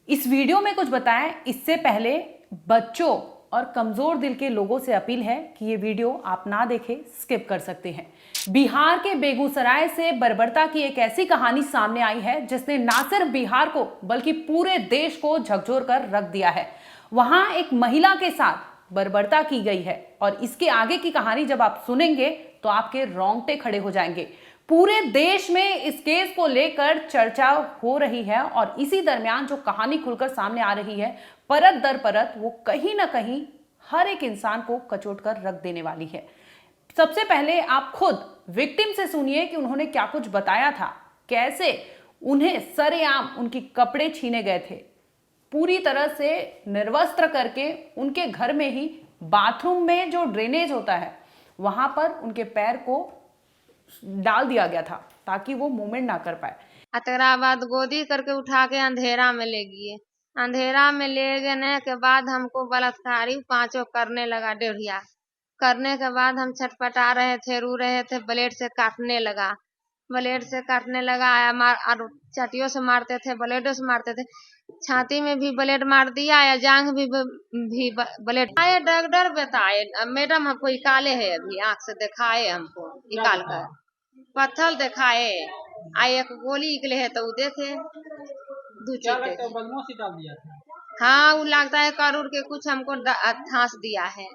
इस वीडियो में कुछ बताएं इससे पहले बच्चों और कमजोर दिल के लोगों से अपील है कि ये वीडियो आप ना देखें, स्किप कर सकते हैं। बिहार के बेगूसराय से बर्बरता की एक ऐसी कहानी सामने आई है जिसने ना सिर्फ बिहार को बल्कि पूरे देश को झकझोर कर रख दिया है। वहां एक महिला के साथ बर्बरता की गई है और इसके आगे की कहानी जब आप सुनेंगे तो आपके रोंगटे खड़े हो जाएंगे। पूरे देश में इस केस को लेकर चर्चा हो रही है और इसी दरमियान जो कहानी खुलकर सामने आ रही है, परत दर परत, वो कहीं ना कहीं हर एक इंसान को कचोट कर रख देने वाली है। सबसे पहले आप खुद विक्टिम से सुनिए कि उन्होंने क्या कुछ बताया था, कैसे उन्हें सरेआम उनकी कपड़े छीने गए थे, पूरी तरह से निर्वस्त्र करके उनके घर में ही बाथरूम में जो ड्रेनेज होता है वहां पर उनके पैर को डाल दिया गया था ताकि वो मूवमेंट ना कर पाए। तकरा बाद गोदी करके उठा के अंधेरा में ले गए। अंधेरा में ले गए के बाद हमको बलात्कारी पांचों करने लगा डेढ़िया। करने के बाद हम छटपटा रहे थे, रो रहे थे, ब्लेड से काटने लगा। ब्लेड से काटने लगा और चटियों से मारते थे, ब्लेडों से मारते थे। छाती में भी ब्लेड मार दिया या जांग भी ब्लेड आए। डॉक्टर बताए मैडम हमको निकाले है, अभी आंख से दिखाए हमको निकाल कर पत्थर दिखाए। एक गोली निकले है तो देखे दू चीटे। बदमाशी डाल दिया था। हाँ, वो लगता है करोड़ के कुछ हमको थांस दिया है।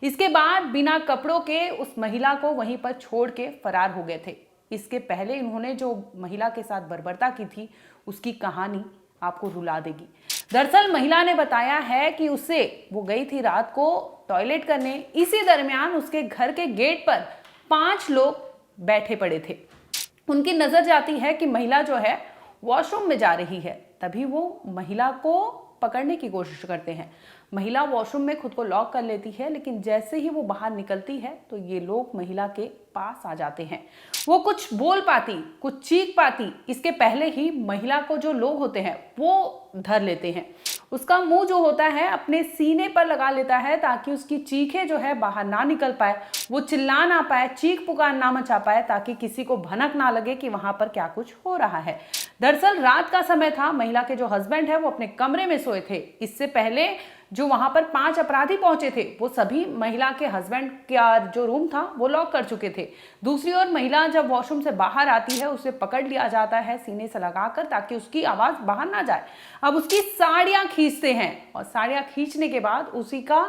इसके बाद बिना कपड़ों के उस महिला को वहीं पर छोड़ के फरार हो गए थे। इसके पहले इन्होंने जो महिला के साथ बर्बरता की थी उसकी कहानी आपको रुला देगी। दरअसल महिला ने बताया है कि उसे वो गई थी रात को टॉयलेट करने, इसी दरमियान उसके घर के गेट पर 5 लोग बैठे पड़े थे। उनकी नजर जाती है कि महिला जो है वॉशरूम में जा रही है, तभी वो महिला को पकड़ने की कोशिश करते हैं। महिला वॉशरूम में खुद को लॉक कर लेती है, लेकिन जैसे ही वो बाहर निकलती है तो ये लोग महिला के पास आ जाते हैं। वो कुछ बोल पाती, कुछ चीख पाती, इसके पहले ही महिला को जो लोग होते हैं वो धर लेते हैं। उसका मुंह जो होता है अपने सीने पर लगा लेता है ताकि उसकी चीखें जो है बाहर ना निकल पाए, वो चिल्ला ना पाए, चीख पुकार ना मचा पाए, ताकि किसी को भनक ना लगे कि वहां पर क्या कुछ हो रहा है। दरअसल रात का समय था, महिला के जो हस्बैंड है वो अपने कमरे में सोए थे। इससे पहले जो वहां पर 5 अपराधी पहुंचे थे वो सभी महिला के हस्बैंड का जो रूम था वो लॉक कर चुके थे। दूसरी ओर महिला जब वॉशरूम से बाहर आती है उसे पकड़ लिया जाता है सीने से लगाकर ताकि उसकी आवाज बाहर ना जाए। अब उसकी साड़ियां खींचते हैं और साड़ियां खींचने के बाद उसी का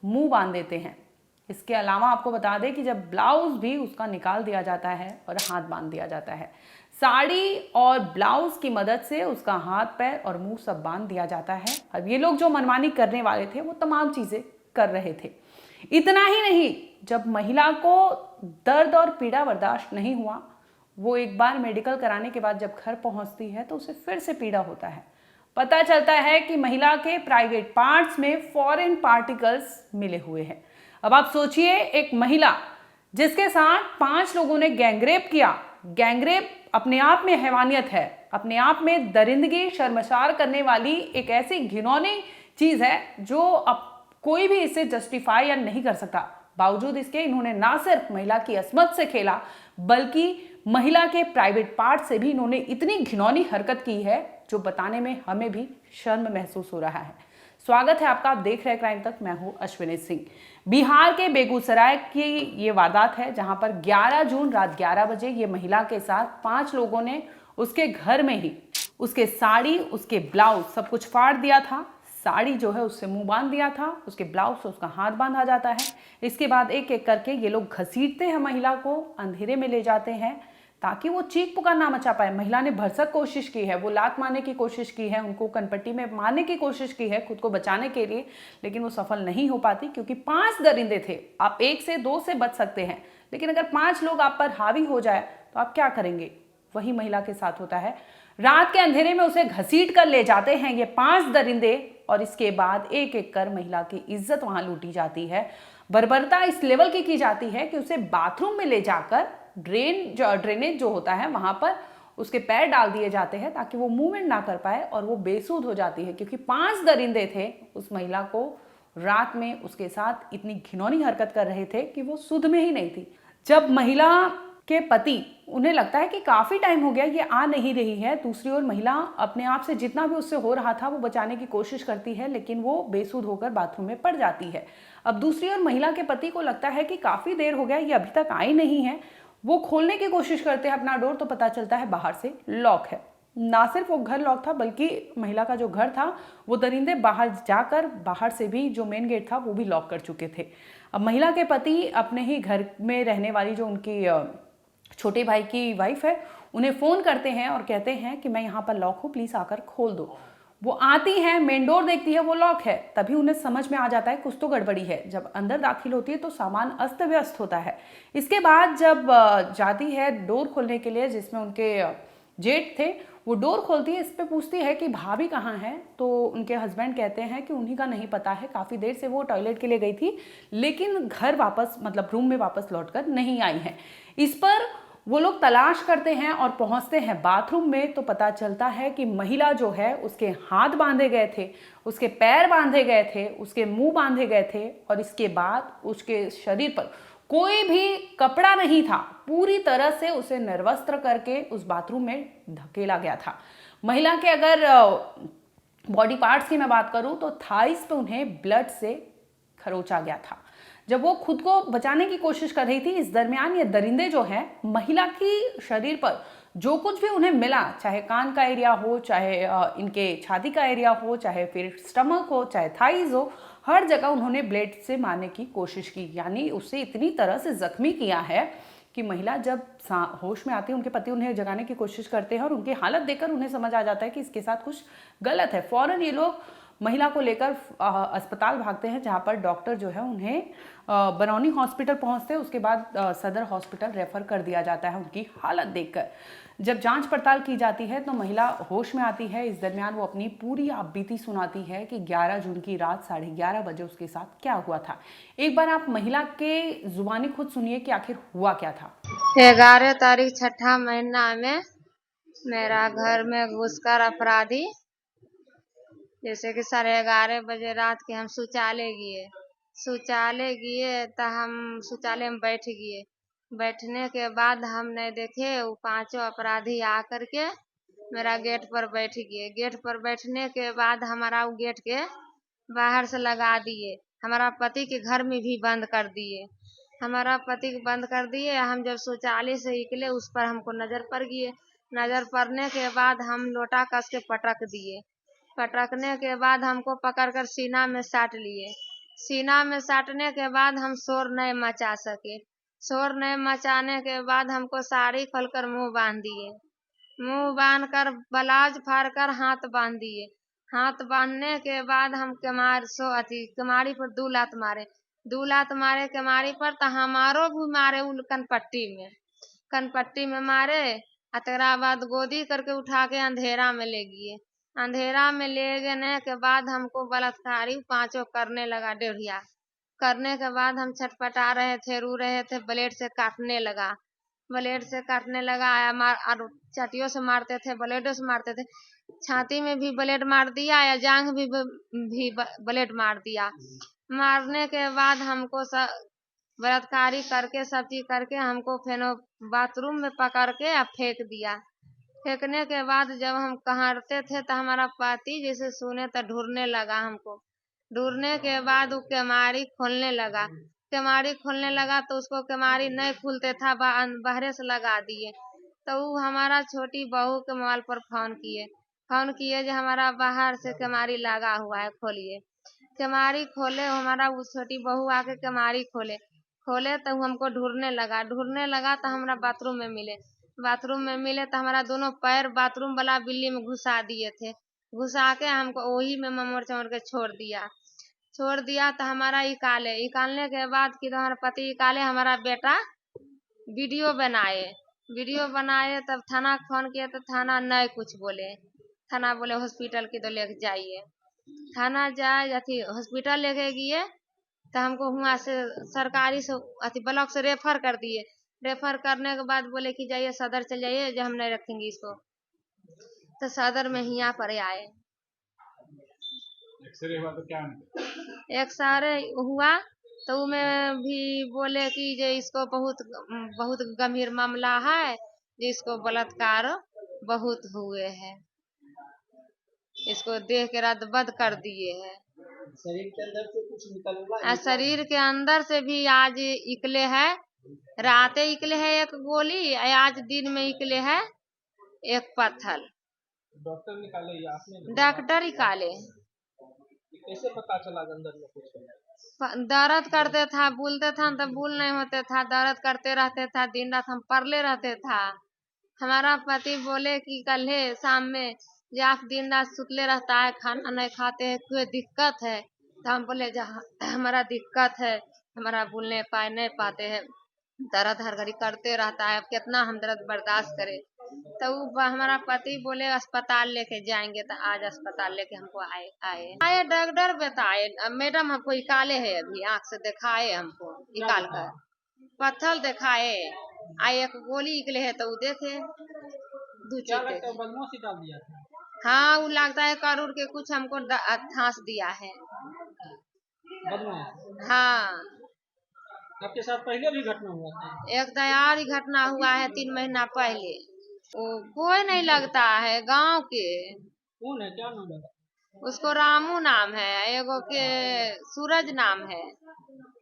मुंह बांध देते हैं। इसके अलावा आपको बता दें कि जब ब्लाउज भी उसका निकाल दिया जाता है और हाथ बांध दिया जाता है। साड़ी और ब्लाउज की मदद से उसका हाथ, पैर और मुंह सब बांध दिया जाता है। अब ये लोग जो मनमानी करने वाले थे वो तमाम चीजें कर रहे थे। इतना ही नहीं, जब महिला को दर्द और पीड़ा बर्दाश्त नहीं हुआ, वो एक बार मेडिकल कराने के बाद जब घर पहुंचती है तो उसे फिर से पीड़ा होता है। पता चलता है कि महिला के प्राइवेट पार्ट्स में फॉरेन पार्टिकल्स मिले हुए हैं। अब आप सोचिए, एक महिला जिसके साथ 5 लोगों ने गैंगरेप किया। गैंगरेप अपने आप में हैवानियत है, अपने आप में दरिंदगी, शर्मसार करने वाली एक ऐसी घिनौनी चीज है जो अब कोई भी इसे जस्टिफाई या नहीं कर सकता। बावजूद इसके इन्होंने ना सिर्फ महिला की अस्मत से खेला बल्कि महिला के प्राइवेट पार्ट से भी इन्होंने इतनी घिनौनी हरकत की है जो बताने में हमें भी शर्म महसूस हो रहा है। स्वागत है आपका, आप देख रहे हैं क्राइम तक। मैं हूं अश्विनी सिंह। बिहार के बेगूसराय की ये वारदात है जहां पर 11 जून रात 11 बजे ये महिला के साथ 5 लोगों ने उसके घर में ही उसके साड़ी, उसके ब्लाउज सब कुछ फाड़ दिया था। साड़ी जो है उससे मुंह बांध दिया था, उसके ब्लाउज से उसका हाथ बांधा जाता है। इसके बाद एक एक करके ये लोग घसीटते हैं महिला को, अंधेरे में ले जाते हैं ताकि वो चीख पुकार ना मचा पाए। महिला ने भरसक कोशिश की है, वो लात मारने की कोशिश की है, उनको कनपट्टी में मारने की कोशिश की है खुद को बचाने के लिए, लेकिन वो सफल नहीं हो पाती क्योंकि 5 दरिंदे थे। आप 1 से 2 से बच सकते हैं, लेकिन अगर 5 लोग आप पर हावी हो जाए तो आप क्या करेंगे? वही महिला के साथ होता है। रात के अंधेरे में उसे घसीट कर ले जाते हैं ये 5 दरिंदे और इसके बाद एक एक कर महिला की इज्जत वहां लूटी जाती है। बर्बरता इस लेवल की जाती है कि उसे बाथरूम में ले जाकर ड्रेनेज जो होता है वहां पर उसके पैर डाल दिए जाते हैं ताकि वो मूवमेंट ना कर पाए और वो बेसुध हो जाती है, क्योंकि 5 दरिंदे थे उस महिला को रात में उसके साथ इतनी घिनौनी हरकत कर रहे थे कि वो सुध में ही नहीं थी। जब महिला के पति, उन्हें लगता है कि काफ़ी टाइम हो गया ये आ नहीं रही है। दूसरी ओर महिला अपने आप से जितना भी उससे हो रहा था वो बचाने की कोशिश करती है, लेकिन वो बेसुध होकर बाथरूम में पड़ जाती है। अब दूसरी ओर महिला के पति को लगता है कि काफ़ी देर हो गया, ये अभी तक आई नहीं है। वो खोलने की कोशिश करते हैं अपना डोर, तो पता चलता है बाहर से लॉक है। ना सिर्फ वो घर लॉक था, बल्कि महिला का जो घर था वो दरिंदे बाहर जाकर बाहर से भी जो मेन गेट था वो भी लॉक कर चुके थे। अब महिला के पति अपने ही घर में रहने वाली जो उनकी छोटे भाई की वाइफ है, उन्हें फ़ोन करते हैं और कहते हैं कि मैं यहाँ पर लॉक हूँ, प्लीज़ आकर खोल दो। वो आती हैं, मेन डोर देखती है, वो लॉक है। तभी उन्हें समझ में आ जाता है कुछ तो गड़बड़ी है। जब अंदर दाखिल होती है तो सामान अस्त व्यस्त होता है। इसके बाद जब जाती है डोर खोलने के लिए, जिसमें उनके जेठ थे, वो डोर खोलती है। इस पे पूछती है कि भाभी कहाँ हैं, तो उनके हस्बैंड कहते हैं कि उन्हीं का नहीं पता है, काफ़ी देर से वो टॉयलेट के लिए गई थी, लेकिन घर वापस मतलब रूम में वापस लौटकर नहीं आई है। इस पर वो लोग तलाश करते हैं और पहुंचते हैं बाथरूम में, तो पता चलता है कि महिला जो है उसके हाथ बांधे गए थे, उसके पैर बांधे गए थे, उसके मुंह बांधे गए थे, और इसके बाद उसके शरीर पर कोई भी कपड़ा नहीं था। पूरी तरह से उसे निर्वस्त्र करके उस बाथरूम में धकेला गया था। महिला के अगर बॉडी पार्ट्स की मैं बात करूं तो थाइस पे उन्हें ब्लड से खरोचा गया था। जब वो खुद को बचाने की कोशिश कर रही थी, इस दरमियान ये दरिंदे जो हैं महिला की शरीर पर जो कुछ भी उन्हें मिला, चाहे कान का एरिया हो, चाहे इनके छाती का एरिया हो, चाहे फिर स्टमक हो, चाहे थाइज हो, हर जगह उन्होंने ब्लेड से मारने की कोशिश की। यानी उसे इतनी तरह से जख्मी किया है कि महिला जब होश में आती है, उनके पति उन्हें जगाने की कोशिश करते हैं और उनकी हालत देखकर उन्हें समझ आ जाता है कि इसके साथ कुछ गलत है। फौरन ये लोग महिला को लेकर अस्पताल भागते हैं, जहां पर डॉक्टर जो है उन्हें बरौनी हॉस्पिटल पहुंचते हैं। उसके बाद सदर हॉस्पिटल रेफर कर दिया जाता है उनकी हालत देखकर। जब जांच पड़ताल की जाती है तो महिला होश में आती है। इस दरमियान वो अपनी पूरी आपबीती सुनाती है कि 11 जून की रात 11:30 बजे उसके साथ क्या हुआ था। एक बार आप महिला के जुबानी खुद सुनिए कि आखिर हुआ क्या था। 11 तारीख छठा महीना में मेरा घर में घुसकर अपराधी, जैसे कि 11:30 बजे रात के हम शौचालय गए तो हम शौचालय में बैठ गए। बैठने के बाद हम नहीं देखे, वो पांचों अपराधी आकर के मेरा गेट पर बैठ गए। गेट पर बैठने के बाद हमारा वो गेट के बाहर से लगा दिए, हमारा पति के घर में भी बंद कर दिए। हमारा पति को बंद कर दिए। हम जब शौचालय से निकले उस पर हमको नजर पड़ गई। नजर पड़ने के बाद हम लोटा कस के पटक दिए। पटकने के बाद हमको पकड़कर सीना में साट लिए। सीना में साटने के बाद हम शोर नहीं मचा सके। शोर नहीं मचाने के बाद हमको साड़ी खोलकर मुंह बांध दिए। मुंह बांध कर ब्लाउज फाड़ कर हाथ बांध दिए। हाथ बांधने के बाद हम कमारी पर 2 लात मारे। 2 लात मारे कमारी पर, तो हमारो भी मारे कनपट्टी में मारे। तकरा बाद गोदी करके उठा के अंधेरा में ले गए। अंधेरा में ले गए के बाद हमको बलात्कारी पांचों करने लगा डेढ़िया। करने के बाद हम छटपटा रहे थे, रो रहे थे, ब्लेड से काटने लगा। और चटियों से मारते थे, ब्लेडों से मारते थे। छाती में भी ब्लेड मार दिया, या जांघ भी ब्लेड मार दिया। मारने के बाद हमको बलात्कारी करके सब चीज करके हमको फिर बाथरूम में पकड़ के फेंक दिया। फेंकने के बाद जब हम कहते थे तो हमारा पति जैसे सुने तो ढूंढने लगा हमको। ढूंढने के बाद वो केमारी खोलने लगा तो उसको केमारी नहीं खुलते था, बाहरे से लगा दिए। तो वो हमारा छोटी बहू के मोबाइल पर फोन किए जो हमारा बाहर से केमारी लगा हुआ है, खोलिए। केमारी खोले, हमारा वो छोटी बहू आके केमारी खोले तो हमको ढूंढने लगा तो हमारा बाथरूम में मिले तो हमारा दोनों पैर बाथरूम वाला बिल्ली में घुसा दिए थे। घुसा के हमको वही में ममोड़ चमोड़ के छोड़ दिया तो हमारा निकालने के बाद कि हमारा पति निकाले, हमारा बेटा वीडियो बनाए तब थाना फोन किए तो थाना नहीं कुछ बोले। थाना बोले हॉस्पिटल की तो लेके जाइए। थाना हॉस्पिटल लेके गए तो हमको वहाँ से सरकारी से ब्लॉक से रेफर कर दिए। रेफर करने के बाद बोले कि जाइए सदर चल जाइए, जो हम नहीं रखेंगे इसको। तो सदर में यहाँ पर आए। एक्सरे हुआ तो क्या एक्सरे हुआ तो में भी बोले कि जे इसको बहुत बहुत गंभीर मामला है, जिसको बलात्कार बहुत हुए हैं, इसको देख के रद्द कर दिए हैं। शरीर के अंदर से कुछ शरीर के अंदर से भी आज निकले है, रात निकले है एक गोली, आज दिन में निकले है एक पत्थर। डॉक्टर निकाले या आपने डॉक्टर निकाले। कैसे पता चला अंदर में कुछ दर्द करते था, बोलते था तो बोल नहीं होते था, दर्द करते रहते था, दिन रात हम पड़ले रहते था। हमारा पति बोले कि कल है शाम में जे आप दिन रात सुतले रहता है, खाना नहीं खाते हैं, कोई दिक्कत है? तो हम बोले जहाँ हमारा दिक्कत है, हमारा बोलने पाए नहीं पाते हैं, दर्द हर घड़ी करते रहता है, अब कितना हम दर्द बर्दाश्त करें। तो हमारा पति बोले अस्पताल लेके जाएंगे, तो आज अस्पताल लेके हमको आए डॉक्टर बताए, मैडम हमको निकाले है, अभी आँख से दिखाए, हमको निकाल कर पत्थर दिखाए, आई एक गोली निकले है, तो वो देखे दो चीटे। बदमाशी डाल दिया था। हाँ, वो लगता है करोड़ के कुछ हमको ठास दिया है। बदमाश। हाँ, आपके साथ पहले भी घटना हुआ था? एक दयार घटना हुआ है 3 महीना पहले। वो कोई नहीं लगता है, गांव के। कौन है, क्या नाम है? उसको रामू नाम है, एगो के सूरज नाम है,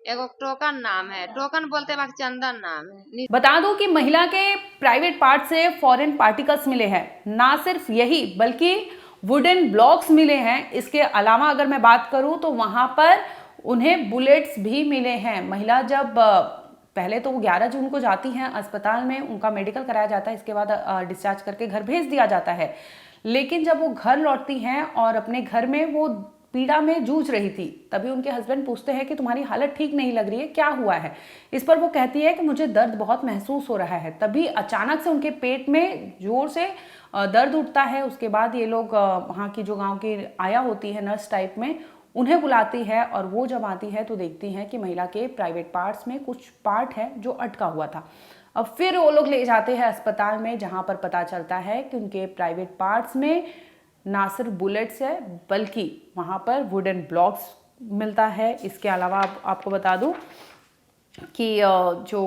एगो टोकन नाम है, टोकन बोलते वक्त चंदन नाम है। बता दूं कि महिला के प्राइवेट पार्ट से फॉरेन पार्टिकल्स मिले हैं। ना सिर्फ यही बल्कि वुडन ब्लॉक्स मिले हैं। इसके अलावा अगर मैं बात करूं तो वहां पर उन्हें बुलेट्स भी मिले हैं। महिला जब पहले तो वो 11 जून को जाती हैं अस्पताल में, उनका मेडिकल कराया जाता है, इसके बाद डिस्चार्ज करके घर भेज दिया जाता है। लेकिन जब वो घर लौटती हैं और अपने घर में वो पीड़ा में जूझ रही थी, तभी उनके हस्बैंड पूछते हैं कि तुम्हारी हालत ठीक नहीं लग रही है, क्या हुआ है? इस पर वो कहती है कि मुझे दर्द बहुत महसूस हो रहा है। तभी अचानक से उनके पेट में जोर से दर्द उठता है। उसके बाद ये लोग वहाँ की जो गांव की आया होती है, नर्स टाइप में, उन्हें बुलाती है और वो जब आती है तो देखती हैं कि महिला के प्राइवेट पार्ट्स में कुछ पार्ट है जो अटका हुआ था। अब फिर वो लोग ले जाते हैं अस्पताल में, जहाँ पर पता चलता है कि उनके प्राइवेट पार्ट्स में ना सिर्फ बुलेट्स है बल्कि वहाँ पर वुडन ब्लॉक्स मिलता है। इसके अलावा आपको बता दूँ कि जो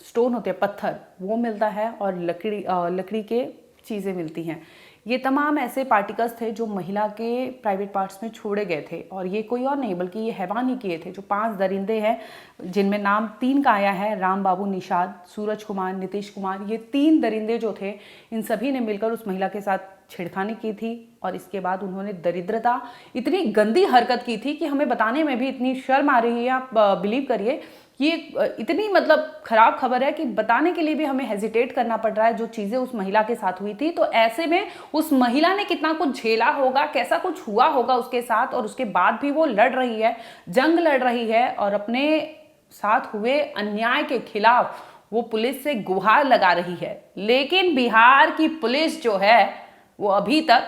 स्टोन होते हैं, पत्थर, वो मिलता है और लकड़ी के चीज़ें मिलती हैं। ये तमाम ऐसे पार्टिकल्स थे जो महिला के प्राइवेट पार्ट्स में छोड़े गए थे, और ये कोई और नहीं बल्कि ये हैवान ही किए थे। जो 5 दरिंदे हैं, जिनमें नाम 3 का आया है, राम बाबू निषाद, सूरज कुमार, नीतीश कुमार, ये 3 दरिंदे जो थे, इन सभी ने मिलकर उस महिला के साथ छेड़खानी की थी। और इसके बाद उन्होंने दरिद्रता, इतनी गंदी हरकत की थी कि हमें बताने में भी इतनी शर्म आ रही है। आप बिलीव करिए, ये इतनी मतलब खराब खबर है कि बताने के लिए भी हमें हेजिटेट करना पड़ रहा है, जो चीज़ें उस महिला के साथ हुई थी। तो ऐसे में उस महिला ने कितना कुछ झेला होगा, कैसा कुछ हुआ होगा उसके साथ, और उसके बाद भी वो लड़ रही है, जंग लड़ रही है, और अपने साथ हुए अन्याय के खिलाफ वो पुलिस से गुहार लगा रही है। लेकिन बिहार की पुलिस जो है वो अभी तक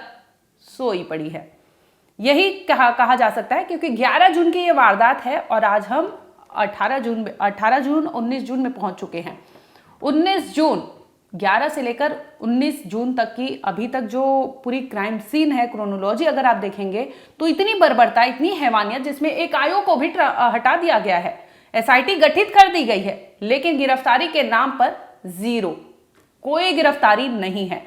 सोई पड़ी है, यही कहा जा सकता है, क्योंकि 11 जून की ये वारदात है और आज हम 18 जून 19 जून में पहुंच चुके हैं। 19 जून 11 से लेकर 19 जून तक की अभी तक जो पूरी क्राइम सीन है, क्रोनोलॉजी अगर आप देखेंगे तो इतनी बर्बरता, इतनी हैवानियत, जिसमें एक आयोग को भी हटा दिया गया है, एसआईटी गठित कर दी गई है, लेकिन गिरफ्तारी के नाम पर जीरो, कोई गिरफ्तारी नहीं है।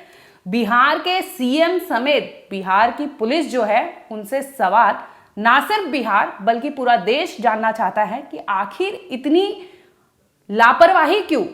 बिहार के सीएम समेत बिहार की पुलिस जो है, उनसे सवाल ना सिर्फ बिहार बल्कि पूरा देश जानना चाहता है कि आखिर इतनी लापरवाही क्यों।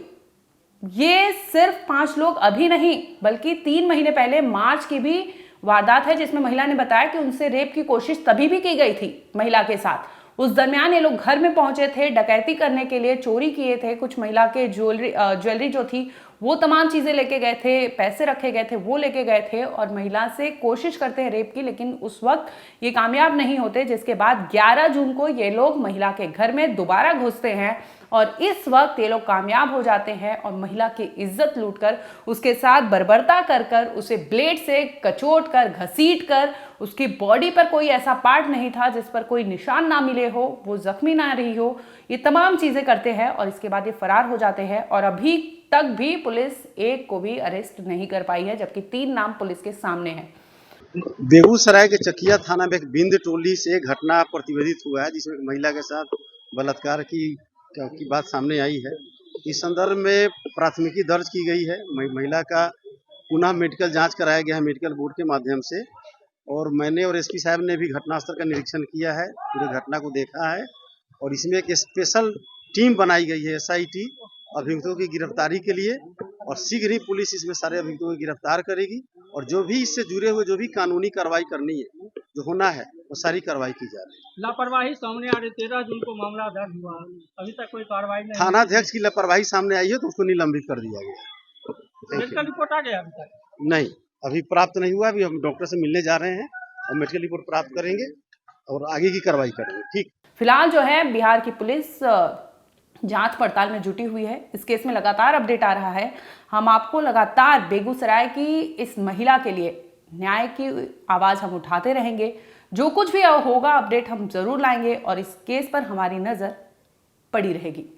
ये सिर्फ 5 लोग अभी नहीं बल्कि 3 महीने पहले मार्च की भी वारदात है, जिसमें महिला ने बताया कि उनसे रेप की कोशिश तभी भी की गई थी महिला के साथ। उस दरमियान ये लोग घर में पहुंचे थे, डकैती करने के लिए, चोरी किए थे, कुछ महिला के ज्वेलरी जो थी वो तमाम चीज़ें लेके गए थे, पैसे रखे गए थे वो लेके गए थे, और महिला से कोशिश करते हैं रेप की, लेकिन उस वक्त ये कामयाब नहीं होते। जिसके बाद 11 जून को ये लोग महिला के घर में दोबारा घुसते हैं और इस वक्त ये लोग कामयाब हो जाते हैं और महिला की इज्जत लूटकर, उसके साथ बर्बरता कर उसे ब्लेड से कचोट कर, घसीट कर, उसकी बॉडी पर कोई ऐसा पार्ट नहीं था जिस पर कोई निशान ना मिले हो, वो जख्मी ना रही हो, ये तमाम चीज़ें करते हैं और इसके बाद ये फरार हो जाते हैं। और अभी तक भी पुलिस एक को भी अरेस्ट नहीं कर पाई है, जबकि 3 नाम पुलिस के सामने हैं। बेगूसराय के चकिया थाना में एक बिंद टोली से घटना प्रतिवेदित हुआ है, जिसमें एक महिला के साथ बलात्कार की बात सामने आई है। इस संदर्भ में प्राथमिकी दर्ज की गई है। महिला का पुनः मेडिकल जांच कराया गया है मेडिकल बोर्ड के माध्यम से, और मैंने और एसपी साहब ने भी घटनास्थल का निरीक्षण किया है, पूरे घटना को देखा है, और इसमें एक स्पेशल टीम बनाई गई है SIT अभियुक्तों की गिरफ्तारी के लिए, और शीघ्र ही पुलिस इसमें सारे अभियुक्तों को गिरफ्तार करेगी, और जो भी इससे जुड़े हुए जो भी कानूनी कार्रवाई करनी है, जो होना है, वो सारी कार्रवाई की जा रही है। लापरवाही सामने आ रही, 13 जून को मामला दर्ज हुआ, अभी तक कोई कार्रवाई नहीं। थानाध्यक्ष की लापरवाही सामने आई है तो उसको निलंबित कर दिया गया। मेडिकल रिपोर्ट आ गया अभी तक? नहीं, अभी प्राप्त नहीं हुआ। अभी हम डॉक्टर से मिलने जा रहे हैं और मेडिकल रिपोर्ट प्राप्त करेंगे और आगे की कार्रवाई करेंगे। ठीक। फिलहाल जो है बिहार की पुलिस जांच पड़ताल में जुटी हुई है। इस केस में लगातार अपडेट आ रहा है। हम आपको लगातार बेगूसराय की इस महिला के लिए न्याय की आवाज हम उठाते रहेंगे। जो कुछ भी होगा अपडेट हम जरूर लाएंगे और इस केस पर हमारी नजर पड़ी रहेगी।